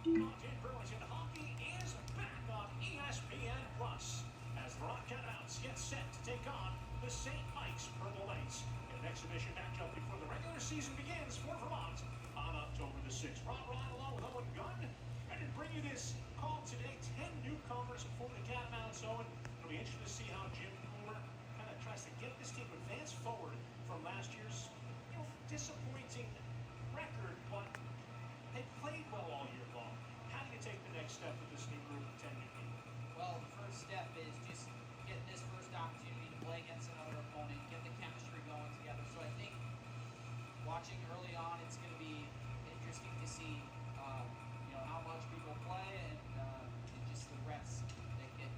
Mountain Burlington Hockey is back on ESPN Plus as the Rock Catamounts get set to take on the St. Mike's Purple Knights in an exhibition matchup before the regular season begins for Vermont on October the 6th. Rob Ryan along with Owen Gunn. Ready to bring you this call today. 10 newcomers for the Catamounts. Owen, it'll be interesting to see how Jim Coomer kind of tries to get this team advanced forward from last year's disappointing record, but they played well all year long. How do you take the next step with this new group of 10 new people? Well, the first step is just getting this first opportunity to play against another opponent, get the chemistry going together. So I think watching early on, it's going to be interesting to see how much people play and just the reps that get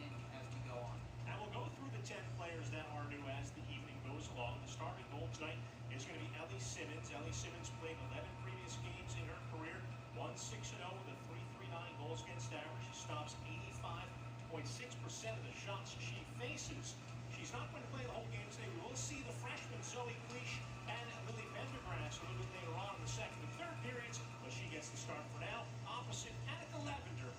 in as we go on. And we'll go through the 10 players that are new as the evening goes along. The starting goal tonight is going to be Ellie Simmons. Ellie Simmons played 11 previous games in her career, 1-6-0 with a 3.39 goals against average. She stops 85.6% of the shots she faces. She's not going to play the whole game today. We will see the freshmen Zoe Cleach and Lily Pendergrass a little bit later on in the second and third periods, but she gets the start for now. Opposite Annika Lavender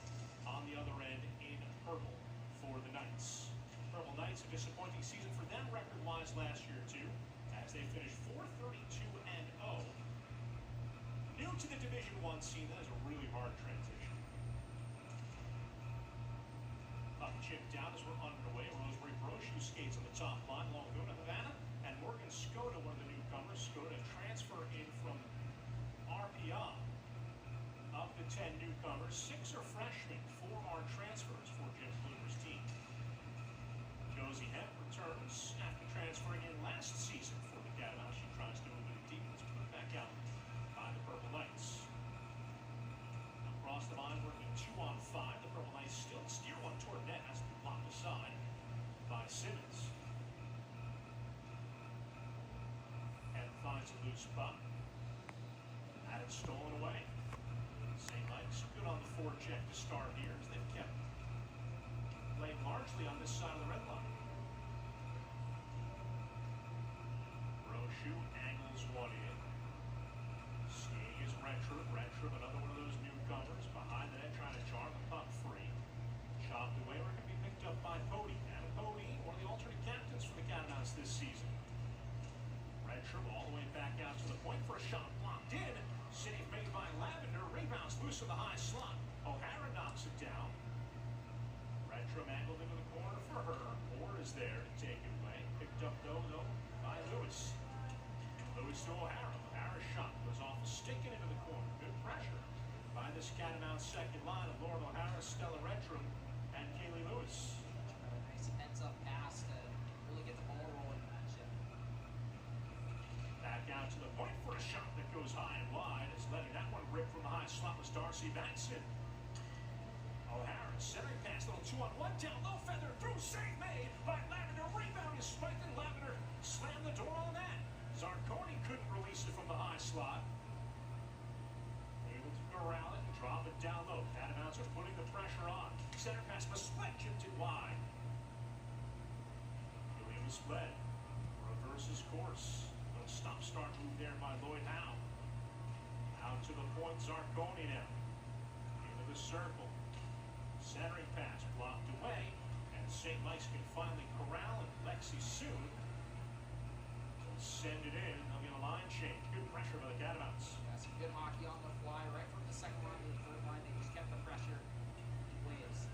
on the other end in purple for the Knights. Purple Knights, a disappointing season for them record-wise last year too, as they finished 4-32-0. New to the Division I scene, that is a really hard transition. Puck chipped down as we're underway. Rosemary Brochu skates on the top line along with Una Havana and Morgan Skoda, one of the newcomers. Skoda transfer in from RPI. Of the 10 newcomers, 6 are freshmen, 4 are transfers for Jim Coomer's team. Josie Hemp returns after transferring in last season for the Catamounts. She tries to move it deep and put it back out by the Purple Knights. Across the line, working 2-on-5. The Purple Knights still steer one toward net, has to be blocked aside by Simmons. And finds a loose puck. Had it stolen away. St. Mike's good on the forecheck to start here as they've kept playing largely on this side of the red line. Brochu angles one in. Skiing is Retrup. Retrup, another one of those newcomers behind the net, trying to jar the puck free. Chopped away, or it can be picked up by Pody. And Pody, one of the alternate captains for the Catamounts this season. Retrup all the way back out to the point for a shot blocked in. Save made by Lavender. Rebounds loose in the high slot. O'Hara knocks it down. Retrup angled into the corner for her. Moore is there to take it away. Picked up though by Lewis. Lewis to O'Hara. O'Hara's shot goes off a stick and into the corner. Good pressure by this Catamounts second line of Lauren O'Hara, Stella Retrup, and Kaylee Lewis. Nice heads-up pass to really get the ball rolling in that shift. Back out to the point for a shot that goes high and wide. Is letting that one rip from the high slot was Darcy Batson. O'Hara centering pass, little 2-on-1 down low, feather through, save made by Lavender. Rebound is spiked and Lavender slammed the door on that. Zarconi couldn't release it from the high slot. Able to corral it and drop it down low. Catamounts are putting the pressure on. Center pass, Misled chipped it wide. William Misled reverses course. Little stop-start move there by Lloyd Howe. Out to the point, Zarconi now. Into the circle. Centering pass blocked away, and St. Mike's can finally corral, and Lexi soon will send it in. They'll get a line change. Good pressure by the Catamounts. Yeah, some good hockey on the fly, right from the second line to the third line. They just kept the pressure in waves.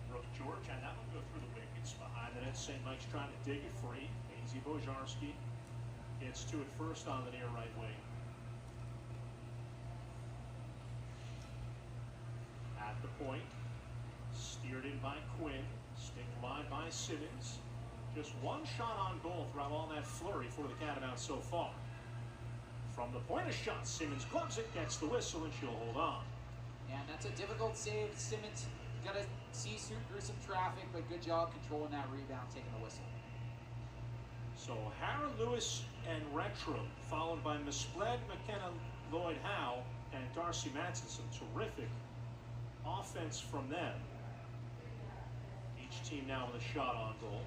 Brooke George had that one go through the wickets. Behind the net, St. Mike's trying to dig it free. Maisie Bojarski gets to it first on the near right wing. At the point. Steered in by Quinn, stick wide by Simmons. Just one shot on goal throughout all that flurry for the Catamounts so far. From the point of shot, Simmons gloves it, gets the whistle, and she'll hold on. And that's a difficult save. Simmons got to see through some traffic, but good job controlling that rebound, taking the whistle. So O'Hara, Lewis, and Retrup, followed by Misled, McKenna, Lloyd Howe, and Darcy Madsen. Some terrific offense from them. Each team now with a shot on goal.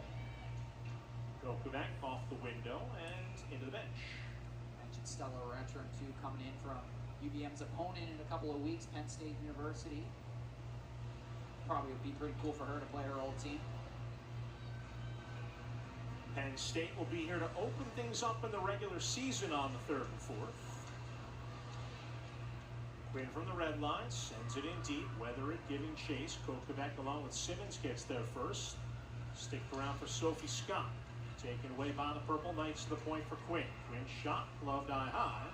Gokuback off the window and into the bench. Mentioned Stella Retrup too, coming in from UVM's opponent in a couple of weeks, Penn State University. Probably would be pretty cool for her to play her old team. Penn State will be here to open things up in the regular season on the 3rd and 4th. Quinn from the red line, sends it in deep, weather it, giving chase. Kokovic along with Simmons gets there first. Stick around for Sophie Scott. Taken away by the Purple Knights to the point for Quinn. Quinn shot, gloved eye high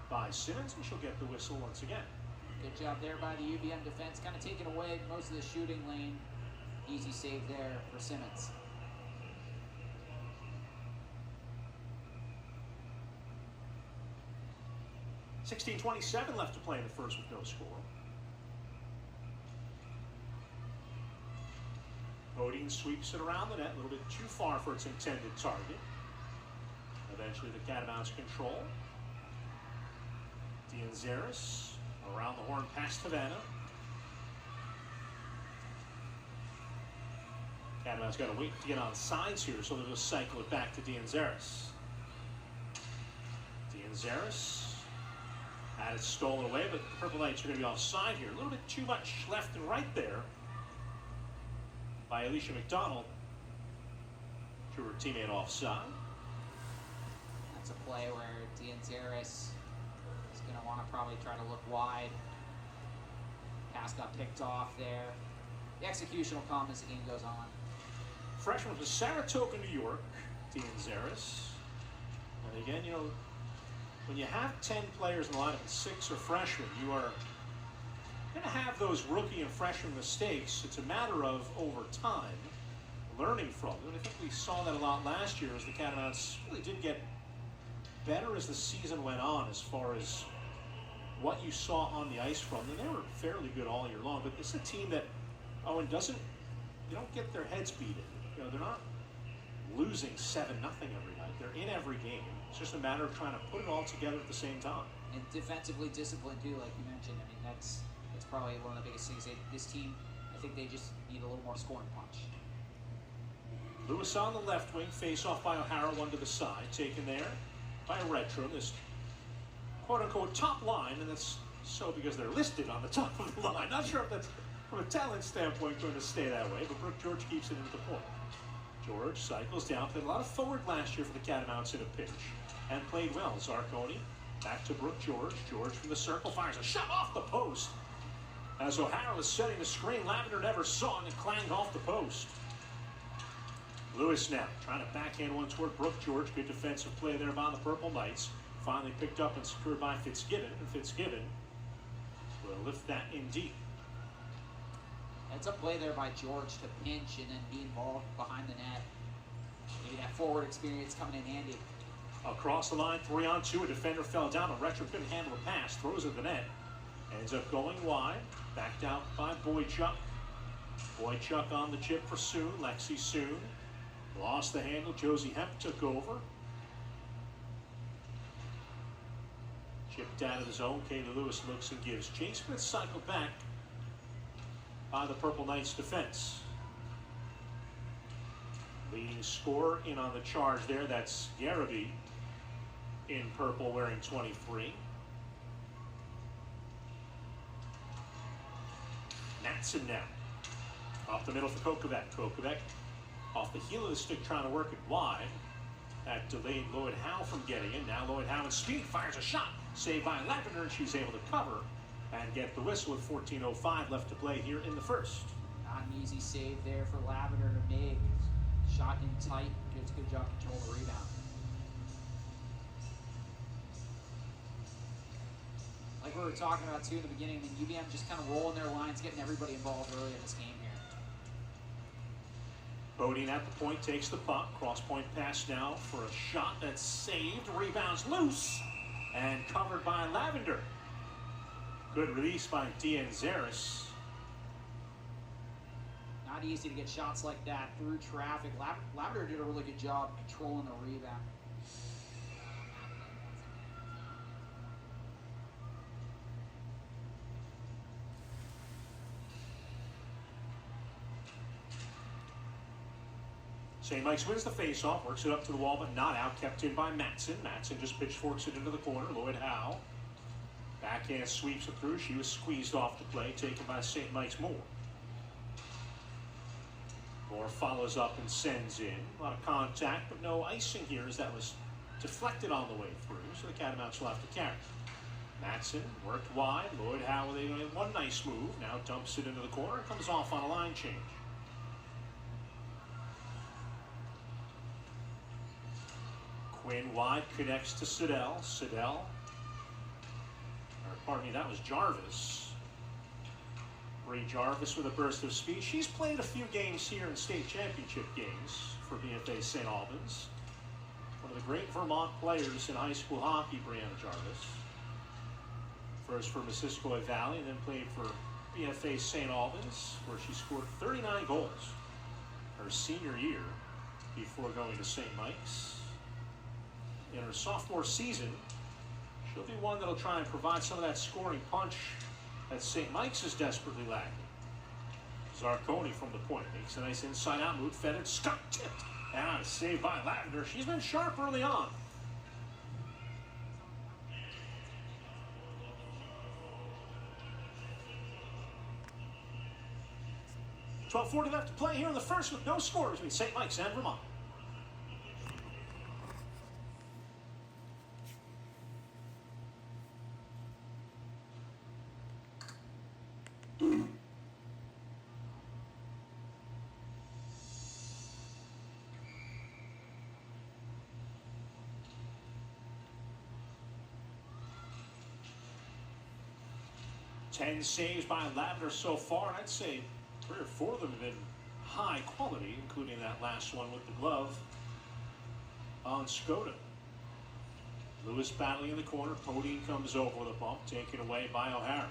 by Simmons, and she'll get the whistle once again. Good job there by the UVM defense, kind of taking away most of the shooting lane. Easy save there for Simmons. .27 left to play in the first with no score. Bodine sweeps it around the net, a little bit too far for its intended target. Eventually the Catamounts control. Dianzaris around the horn past Havana. Catamounts got to wait to get on sides here, so they'll just cycle it back to Dianzaris. Dianzaris had it stolen away, but the Purple Knights are going to be offside here. A little bit too much left and right there by Alicia McDonald to her teammate offside. That's a play where Dianzaris is going to want to probably try to look wide. Pass got picked off there. The execution will come as the game goes on. Freshman from Saratoga, New York, Dianzaris. And again, you know, when you have 10 players in the lineup and 6 are freshmen, you are going to have those rookie and freshman mistakes. It's a matter of, over time, learning from them. And I think we saw that a lot last year as the Catamounts really did get better as the season went on as far as what you saw on the ice from them. They were fairly good all year long, but this is a team that, they don't get their heads beaten. You know, they're not losing 7-0 every night. They're in every game. It's just a matter of trying to put it all together at the same time. And defensively disciplined too, like you mentioned. I mean, that's probably one of the biggest things. This team, I think they just need a little more scoring punch. Lewis on the left wing, face off by O'Hara, one to the side, taken there by Retro, this quote-unquote top line, and that's so because they're listed on the top of the line. Not sure if that's, from a talent standpoint, going to stay that way, but Brooke George keeps it into the point. George cycles down, played a lot of forward last year for the Catamounts in a pinch, and played well. Zarconi back to Brooke George. George from the circle fires a shot off the post. As O'Hara was setting the screen, Lavender never saw it and clanged off the post. Lewis now trying to backhand one toward Brooke George. Good defensive play there by the Purple Knights. Finally picked up and secured by Fitzgibbon. And Fitzgibbon will lift that in deep. It's a play there by George to pinch and then be involved behind the net. Maybe that forward experience coming in handy. Across the line, 3-on-2. A defender fell down, but Retro couldn't handle the pass. Throws at the net. Ends up going wide. Backed out by Boychuk. Boychuk on the chip for Soon. Lexi Soon lost the handle. Josie Hemp took over. Chipped out of the zone. Kayla Lewis looks and gives chase, but it's cycled back by the Purple Knights defense. Leading scorer in on the charge there. That's Garaby in purple wearing 23. Matson now. Off the middle for Kokovic. Kokovic off the heel of the stick trying to work it wide. That delayed Lloyd Howe from getting in. Now Lloyd Howe in speed fires a shot. Saved by Lavender, and she's able to cover and get the whistle with 14:05 left to play here in the first. Not an easy save there for Lavender to make. Shot in tight. Gives a good job controlling the rebound. Like we were talking about too in the beginning, I mean, UVM just kind of rolling their lines, getting everybody involved early in this game here. Bodine at the point takes the puck. Cross point pass now for a shot that's saved. Rebounds loose and covered by Lavender. Good release by Dianzaris. Not easy to get shots like that through traffic. Lavender did a really good job controlling the rebound. St. Mike's wins the faceoff, works it up to the wall, but not out. Kept in by Matson. Matson just pitchforks it into the corner. Lloyd Howe Backhand sweeps it through. She was squeezed off the play, taken by St. Mike's Moore. Moore follows up and sends in. A lot of contact, but no icing here as that was deflected on the way through, so the Catamounts will have to carry. Matson worked wide. Lloyd Howe with one nice move. Now dumps it into the corner. Comes off on a line change. Quinn wide connects to Siddell. That was Jarvis. Bree Jarvis with a burst of speed. She's played a few games here in state championship games for BFA St. Albans. One of the great Vermont players in high school hockey, Brianna Jarvis. First for Missisquoi Valley and then played for BFA St. Albans, where she scored 39 goals her senior year before going to St. Mike's. In her sophomore season, she'll be one that'll try and provide some of that scoring punch that St. Mike's is desperately lacking. Zarconi from the point makes a nice inside-out move, fed it, Scott tipped, and saved by Lavender. She's been sharp early on. .12:40 left to play here in the first with no scores between St. Mike's and Vermont. Ten saves by Lavender so far, and I'd say 3 or 4 of them have been high quality, including that last one with the glove on Skoda. Lewis battling in the corner. Podine comes over with a bump, taken away by O'Hara.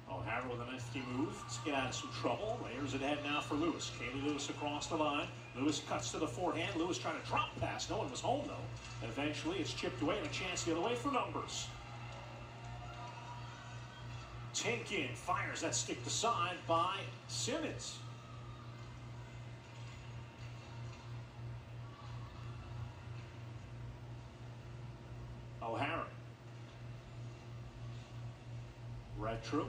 O'Hara with a nifty move to get out of some trouble. Layers it ahead now for Lewis. Kaylee Lewis across the line. Lewis cuts to the forehand. Lewis trying to drop pass. No one was home, though. And eventually it's chipped away and a chance the other way for numbers. Tinkin fires that stick to side by Simmons. O'Hara. Retro.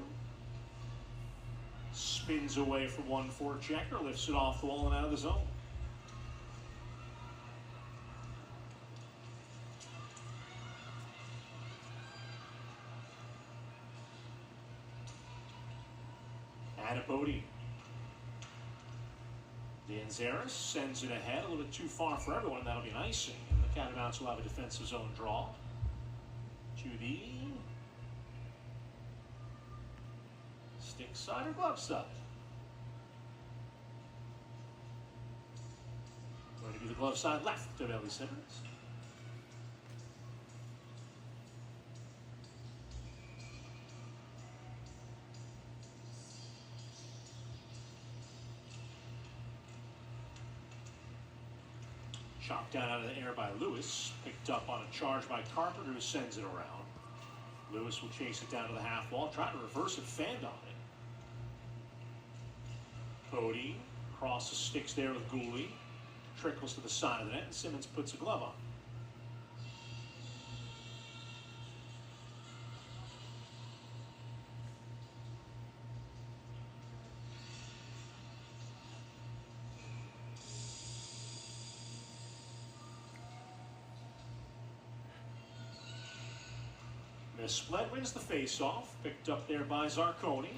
Spins away from 1-4 checker, lifts it off the wall and out of the zone. Adipoti. Danzaris sends it ahead, a little bit too far for everyone. That'll be an icing. And the Catamounts will have a defensive zone draw to the stick side or glove side. Going to be the glove side left of Ellie Simmons. Chopped down out of the air by Lewis. Picked up on a charge by Carpenter, who sends it around. Lewis will chase it down to the half wall. Try to reverse it, fanned on it. Cody crosses sticks there with Gooley. Trickles to the side of the net, and Simmons puts a glove on. Split wins the face-off. Picked up there by Zarconi.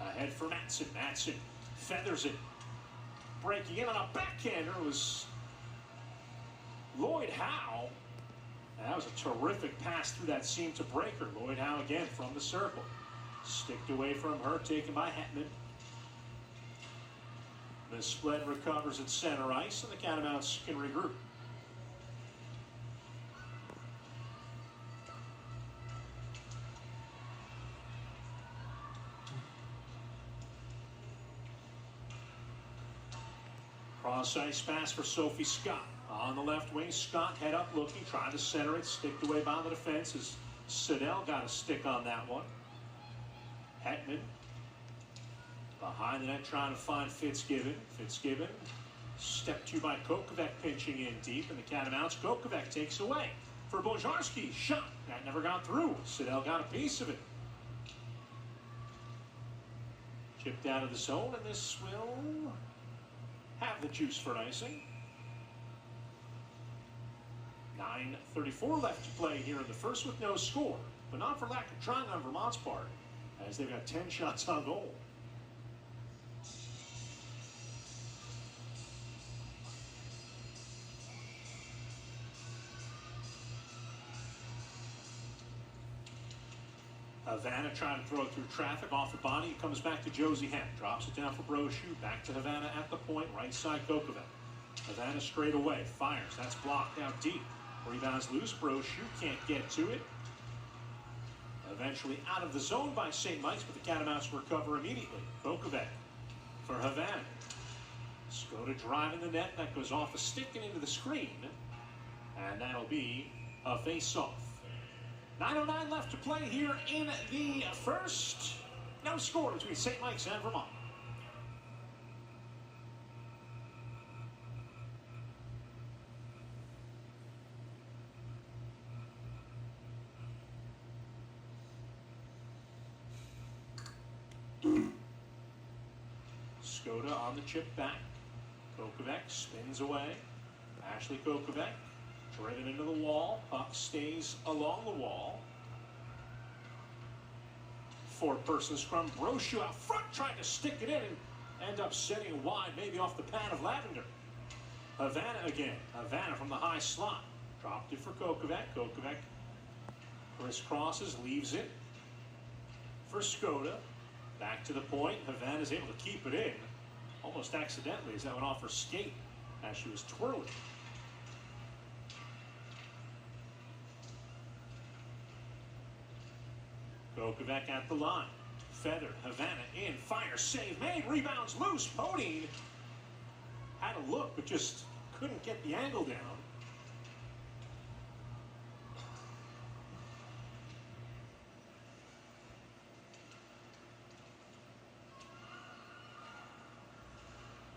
Ahead for Matson. Matson feathers it. Breaking in on a backhander was Lloyd Howe. That was a terrific pass through that seam to break her. Lloyd Howe again from the circle. Sticked away from her, taken by Hetman. The split recovers at center ice, and the Catamounts can regroup. Cross-ice pass for Sophie Scott. On the left wing, Scott head up looking, trying to center it, sticked away by the defense as Siddell got a stick on that one. Hetman behind the net trying to find Fitzgibbon. Step 2 by Kokovic pinching in deep, and the Catamounts. Kokovic takes away. for Bojarski. Shot. That never got through. Siddell got a piece of it. Chipped out of the zone, and this will have the juice for an icing. 9:34 left to play here in the first with no score, but not for lack of trying on Vermont's part, as they've got 10 shots on goal. Havana trying to throw it through traffic off the body. It comes back to Josie Hemp. Drops it down for Brochu. Back to Havana at the point. Right side Kokovic. Havana straight away. Fires. That's blocked out deep. Rebounds loose. Brochu can't get to it. Eventually out of the zone by St. Mike's, but the Catamounts recover immediately. Kokovic for Havana. Skoda driving the net. That goes off a stick and into the screen. And that'll be a face-off. 9:09 left to play here in the first. No score between St. Mike's and Vermont. Skoda on the chip back. Kokovic spins away. Ashley Kokovic. Driven into the wall. Puck stays along the wall. Four-person scrum. Brochu out front, trying to stick it in and end up setting it wide, maybe off the pad of Lavender. Havana again. Havana from the high slot. Dropped it for Kokovic. Kokovic crisscrosses, leaves it for Skoda. Back to the point. Havana is able to keep it in. Almost accidentally as that went off her skate as she was twirling. Kokovic at the line. Feather, Havana in, fire, save made, rebounds loose. Podine had a look, but just couldn't get the angle down.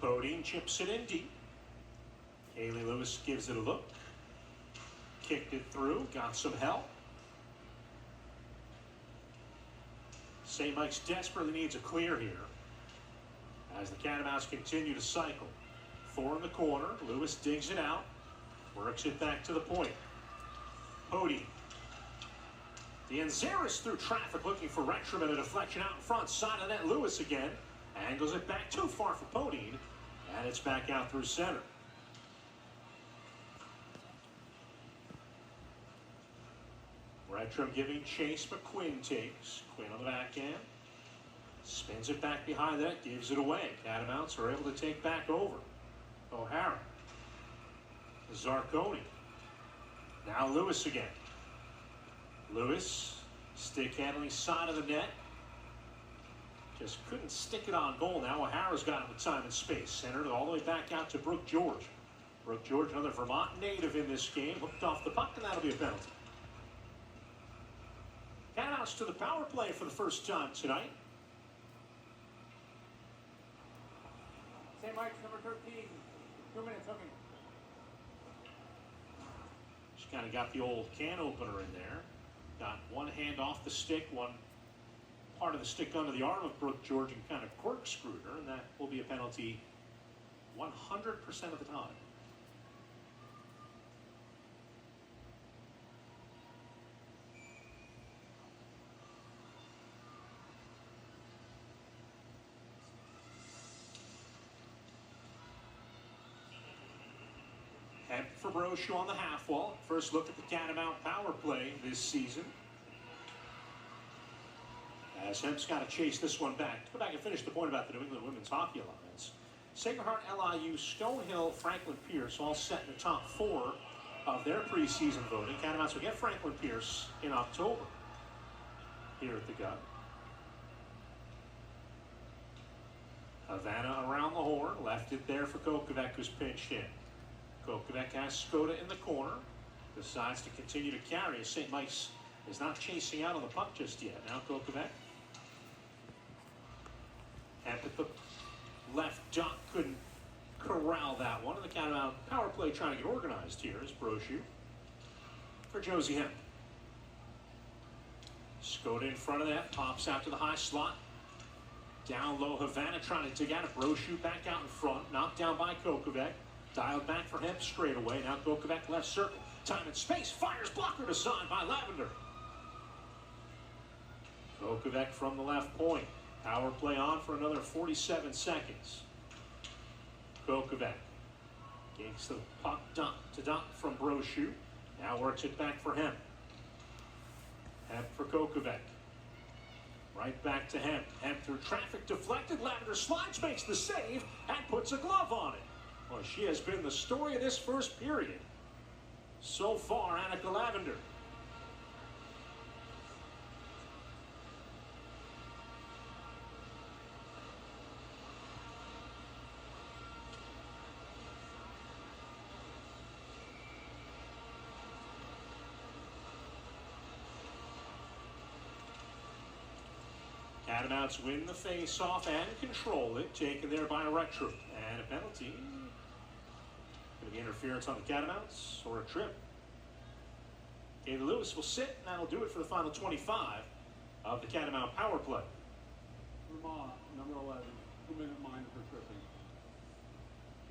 Podine chips it in deep. Haley Lewis gives it a look. Kicked it through, got some help. St. Mike's desperately needs a clear here as the Catamounts continue to cycle. Four in the corner. Lewis digs it out. Works it back to the point. Podine. Dianzaris through traffic looking for Retroman. A deflection out in front. Side of net. Lewis again. Angles it back too far for Podine. And it's back out through center. Retro giving chase, but Quinn takes. Quinn on the backhand. Spins it back behind that, gives it away. Catamounts are able to take back over. O'Hara. Zarconi. Now Lewis again. Lewis, stick handling side of the net. Just couldn't stick it on goal. Now O'Hara's got it with time and space. Centered all the way back out to Brooke George. Brooke George, another Vermont native in this game. Hooked off the puck, and that'll be a penalty. Catamounts to the power play for the first time tonight. St. Mike's number 13. 2 minutes hooking. She kind of got the old can opener in there. Got one hand off the stick, one part of the stick under the arm of Brooke George and kind of corkscrewed her, and that will be a penalty 100% of the time. Hemp for Brochu on the half wall. First look at the Catamount power play this season. As Hemp's got to chase this one back. To go back and finish the point about the New England Women's Hockey Alliance. Sacred Heart, LIU, Stonehill, Franklin Pierce all set in the top 4 of their preseason voting. Catamounts will get Franklin Pierce in October here at the Gut. Havana around the horn. Left it there for Kokovic, who's pinched in. Kokovic has Skoda in the corner. Decides to continue to carry. St. Mike's is not chasing out on the puck just yet. Now Kokovic. Hemp at the left dot couldn't corral that one. And the Catamount power play trying to get organized here is Brochu. for Josie Hemp. Skoda in front of that, pops out to the high slot. Down low, Havana trying to dig out a Brochu back out in front. Knocked down by Kokovic. Dialed back for Hemp straight away. Now Kokovic left circle. Time and space. Fires blocker to side by Lavender. Kokovic from the left point. Power play on for another 47 seconds. Kokovic takes the puck dot to dot from Brochu. Now works it back for Hemp. Hemp for Kokovic. Right back to Hemp. Hemp through traffic deflected. Lavender slides, makes the save, and puts a glove on it. Well, she has been the story of this first period. So far, Annika Lavender. Catamounts win the face-off and control it, taken there by Retro. And a penalty. Going to be interference on the Catamounts or a trip. Kaylee Lewis will sit, and that'll do it for the final 25 of the Catamount power play. Vermont, number 11, 2-minute minor for tripping.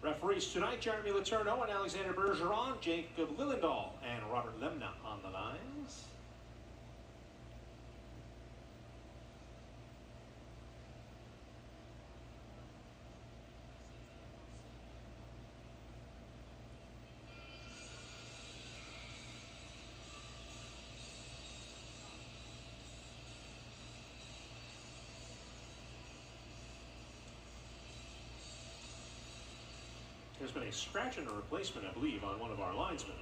Referees tonight, Jeremy Letourneau and Alexander Bergeron, Jacob Lillendahl, and Robert Lemna on the lines. There's been a scratch and a replacement, I believe, on one of our linesmen.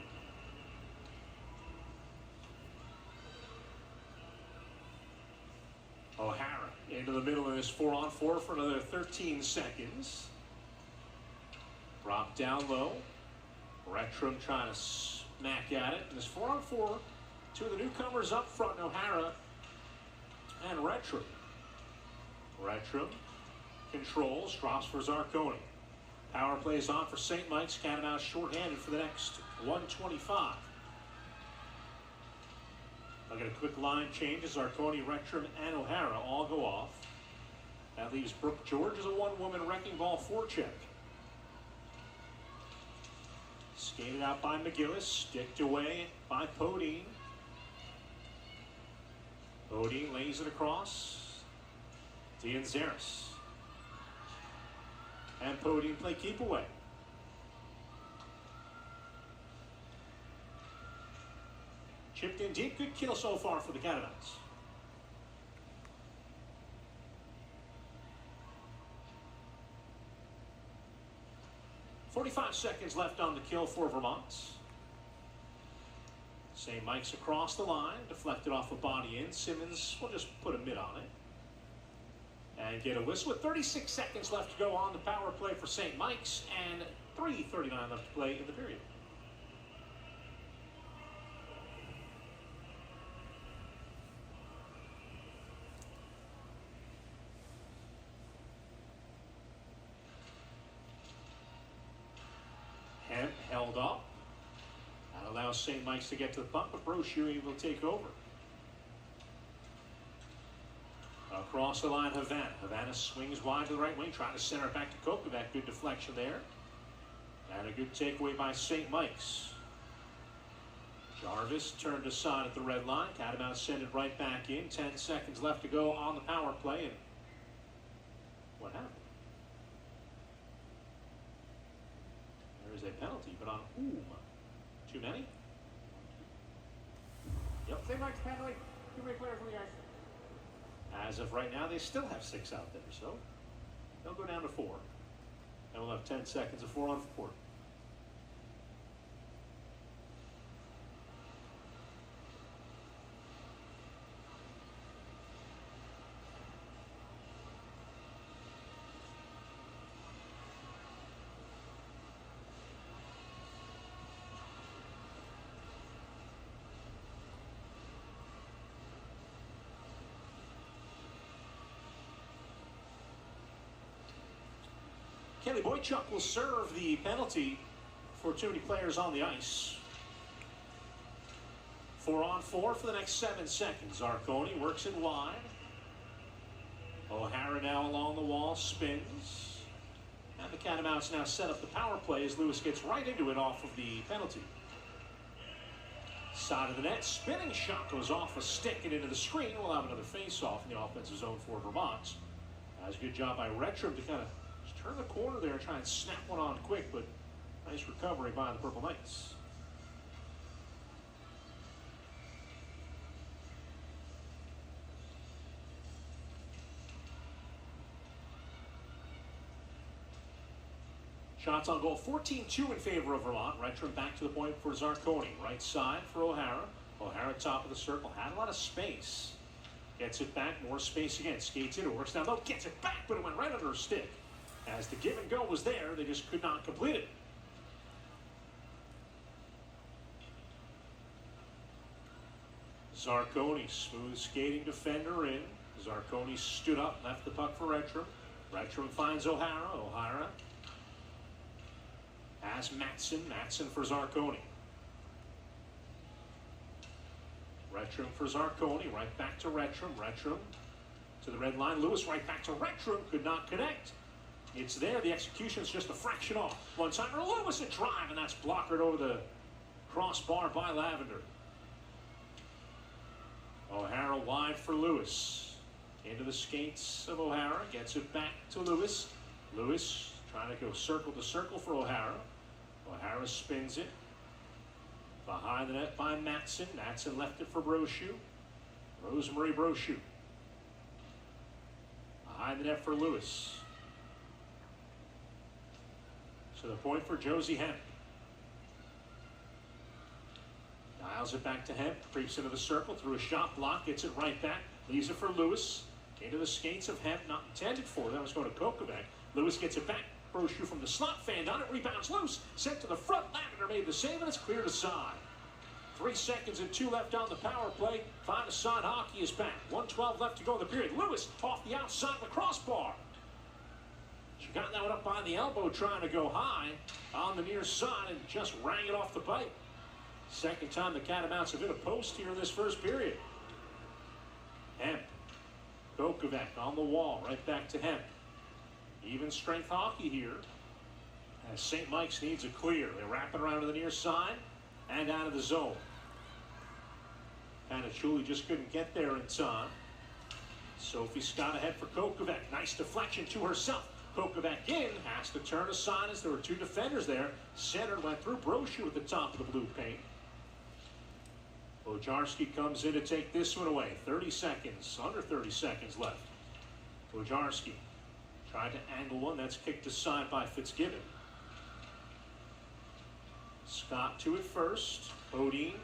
O'Hara into the middle of this 4-on-4 for another 13 seconds. Drop down low. Retrum trying to smack at it. And this 4-on-4, two of the newcomers up front, O'Hara and Retrum. Retrum controls, drops for Zarconi. Power plays on for St. Mike's. Catamount shorthanded for the next 125. I'll get a quick line change as Zarconi, Retrum, and O'Hara all go off. That leaves Brooke George as a one-woman wrecking ball forecheck. Skated out by McGillis, sticked away by Podine. Podine lays it across. Dianzaris. And Podine play keep away. Chipped in deep, good kill so far for the Catamounts. .45 seconds left on the kill for Vermont. St. Mike's across the line, deflected off a body in. Simmons will just put a mid on it. And get a whistle with 36 seconds left to go on the power play for St. Mike's and 3:39 left to play in the period. Hemp held up. That allows St. Mike's to get to the puck, but Brochu will take over. Across the line, Havana. Havana swings wide to the right wing, trying to center it back to Kokovic. Good deflection there. And a good takeaway by St. Mike's. Jarvis turned aside at the red line. Catamount send it right back in. 10 seconds left to go on the power play. And what happened? There is a penalty, but on whom? Too many? Yep. St. Mike's penalty. 2 players on the ice. As of right now, they still have 6 out there, so they'll go down to 4. And we'll have 10 seconds of 4-on-4. Kelly Boychuk will serve the penalty for too many players on the ice. 4-on-4 for the next 7 seconds. Zarconi works it wide. O'Hara now along the wall, spins. And the Catamounts now set up the power play as Lewis gets right into it off of the penalty. Side of the net, spinning shot goes off a stick and into the screen. We'll have another face-off in the offensive zone for Vermont. That was a good job by Retrum to kind of just turn the corner there and try and snap one on quick, but nice recovery by the Purple Knights. Shots on goal, 14-2 in favor of Vermont. Retrum back to the point for Zarconi. Right side for O'Hara. O'Hara top of the circle. Had a lot of space. Gets it back. More space again. Skates in. It works down low. Gets it back, but it went right under her stick. As the give and go was there, they just could not complete it. Zarconi, smooth skating defender in. Zarconi stood up, left the puck for Retrum. Retrum finds O'Hara. O'Hara as Matson for Zarconi. Retrum for Zarconi, right back to Retrum. Retrum to the red line. Lewis right back to Retrum, could not connect. It's there, the execution's just a fraction off. One-timer, Lewis a drive, and that's blockered over the crossbar by Lavender. O'Hara wide for Lewis. Into the skates of O'Hara, gets it back to Lewis. Lewis trying to go circle to circle for O'Hara. O'Hara spins it. Behind the net by Matson. Matson left it for Brochu. Rosemary Brochu. Behind the net for Lewis. So the point for Josie Hemp. Dials it back to Hemp. Creeps into the circle through a shot block. Gets it right back. Leaves it for Lewis. Into the skates of Hemp. Not intended for. That was going to Kokovac. Lewis gets it back. Brochu from the slot, fanned on it, rebounds loose, sent to the front. Lavender made the save, and it's cleared aside. 3 seconds and 2 left on the power play. 5-aside hockey is back. 1:12 left to go in the period. Lewis off the outside of the crossbar. She got that one up by the elbow, trying to go high on the near side, and just rang it off the pipe. Second time the Catamounts have hit a post here in this first period. Hemp. Kokovac on the wall, right back to Hemp. Even strength hockey here as St. Mike's needs a clear. They wrap it around to the near side and out of the zone. Panachuli just couldn't get there in time. Sophie Scott ahead for Kokovac. Nice deflection to herself. Kokovac in, has to turn aside as there were 2 defenders there. Center went through Brochu at the top of the blue paint. Bojarski comes in to take this one away. 30 seconds, under 30 seconds left. Bojarski tried to angle one. That's kicked aside by Fitzgibbon. Scott to it first. Odine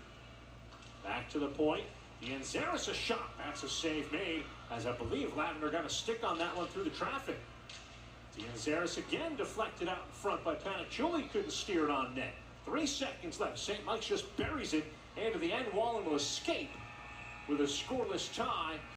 back to the point. Ianzaris a shot. That's a save made, as I believe Lavender got a stick on that one through the traffic. Ianzaris again deflected out in front by Panachuli. Couldn't steer it on net. 3 seconds left. St. Mike's just buries it into the end wall and will escape with a scoreless tie.